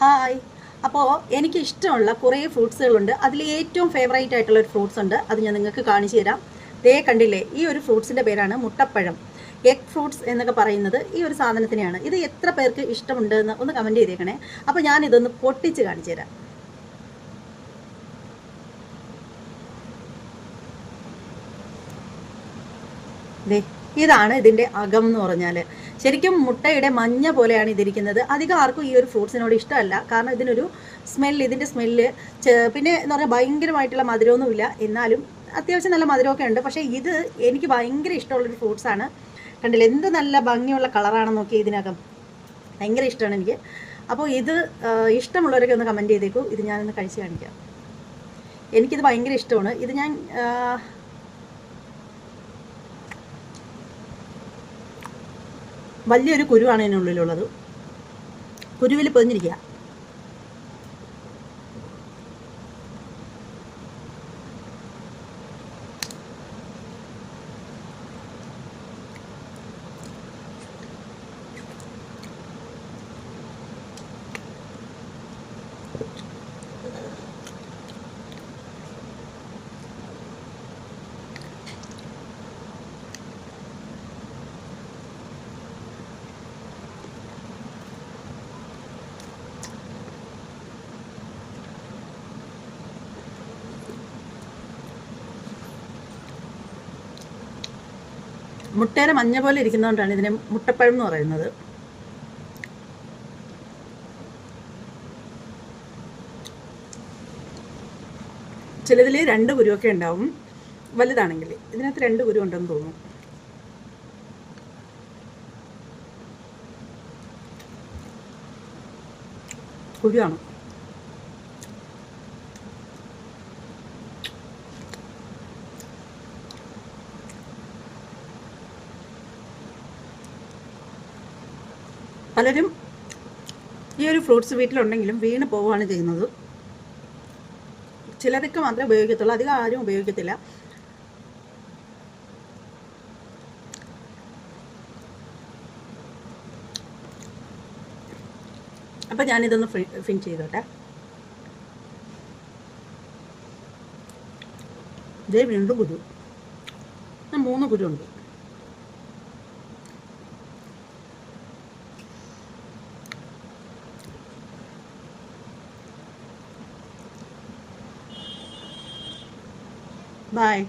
Hi. അപ്പോൾ എനിക്കിഷ്ടമുള്ള കുറേ ഫ്രൂട്ട്സുകളുണ്ട്. അതിൽ ഏറ്റവും ഫേവറേറ്റ് ആയിട്ടുള്ള ഒരു ഫ്രൂട്ട്സ് ഉണ്ട്. അത് ഞാൻ നിങ്ങൾക്ക് കാണിച്ചു തരാം. ദേ കണ്ടില്ലേ, ഈ ഒരു ഫ്രൂട്ട്സിൻ്റെ പേരാണ് മുട്ടപ്പഴം. എഗ് ഫ്രൂട്ട്സ് എന്നൊക്കെ പറയുന്നത് ഈ ഒരു സാധനത്തിനെയാണ്. ഇത് എത്ര പേർക്ക് ഇഷ്ടമുണ്ട് എന്ന് ഒന്ന് കമൻറ്റ് ചെയ്തേക്കണേ. അപ്പോൾ ഞാനിതൊന്ന് പൊട്ടിച്ച് കാണിച്ചു തരാം. ദേ ഇതാണ് ഇതിൻ്റെ അകം എന്ന് പറഞ്ഞാൽ. ശരിക്കും മുട്ടയുടെ മഞ്ഞ പോലെയാണ് ഇതിരിക്കുന്നത്. അധികം ആർക്കും ഈ ഒരു ഫ്രൂട്ട്സിനോട് ഇഷ്ടമല്ല. കാരണം ഇതിനൊരു ഇതിൻ്റെ സ്മെല്ല് പിന്നെ എന്ന് പറഞ്ഞാൽ ഭയങ്കരമായിട്ടുള്ള മധുരമൊന്നുമില്ല. എന്നാലും അത്യാവശ്യം നല്ല മധുരമൊക്കെ ഉണ്ട്. പക്ഷേ ഇത് എനിക്ക് ഭയങ്കര ഇഷ്ടമുള്ളൊരു ഫ്രൂട്ട്സാണ്. കണ്ടില്ല എന്ത് നല്ല ഭംഗിയുള്ള കളറാണെന്ന് നോക്കി ഇതിനകം. ഭയങ്കര ഇഷ്ടമാണ് എനിക്ക്. അപ്പോൾ ഇത് ഇഷ്ടമുള്ളവരൊക്കെ ഒന്ന് കമൻറ്റ് ചെയ്തേക്കൂ. ഇത് ഞാനൊന്ന് കഴിച്ച് കാണിക്കാം. എനിക്കിത് ഭയങ്കര ഇഷ്ടമാണ്. ഇത് ഞാൻ വലിയൊരു കുരുവാണ് ഇതിനുള്ളിലുള്ളത്. കുരുവിൽ പൊതിഞ്ഞിരിക്കുക. മുട്ടയുടെ മഞ്ഞ പോലെ ഇരിക്കുന്നതുകൊണ്ടാണ് ഇതിനെ മുട്ടപ്പഴം എന്ന് പറയുന്നത്. ചിലതിൽ 2 കുരുവൊക്കെ ഉണ്ടാവും വലുതാണെങ്കിൽ. ഇതിനകത്ത് 2 കുരു ഉണ്ടെന്ന് തോന്നുന്നു. കുരുവാണ്. പലരും ഈ ഒരു ഫ്രൂട്ട്സ് വീട്ടിലുണ്ടെങ്കിലും വീണ് പോവുകയാണ് ചെയ്യുന്നത്. ചിലരൊക്കെ മാത്രമേ ഉപയോഗിക്കത്തുള്ളൂ, അധികം ആരും ഉപയോഗിക്കത്തില്ല. അപ്പം ഞാനിതൊന്ന് ഫിൻ ചെയ്തോട്ടെ. ഇതേ വീണ്ടും കുരു. 3 കുരു ഉണ്ട്. Bye.